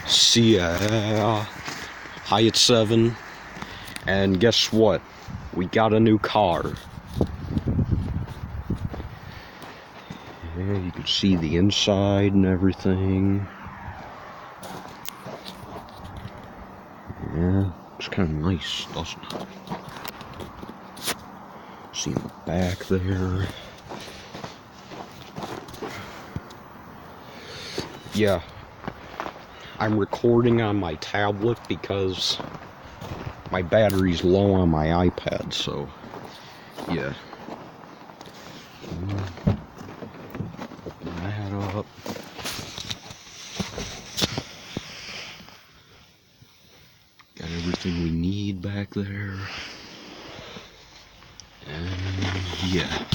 See ya. Hi, it's 7. And guess what? We got a new car. Yeah, you can see the inside and everything. Yeah, it's kind of nice, doesn't it? See in the back there. Yeah, I'm recording on my tablet because my battery's low on my iPad, so yeah. Open that up. Got everything we need back there. And yeah.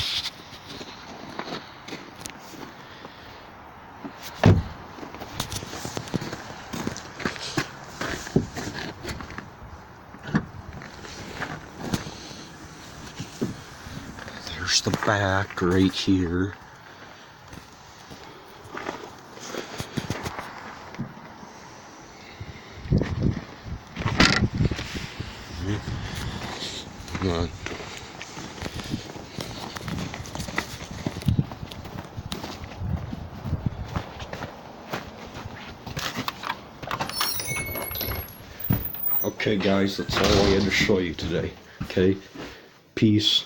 There's the back right here. Come on. Okay guys, that's all I had to show you today. Okay? Peace.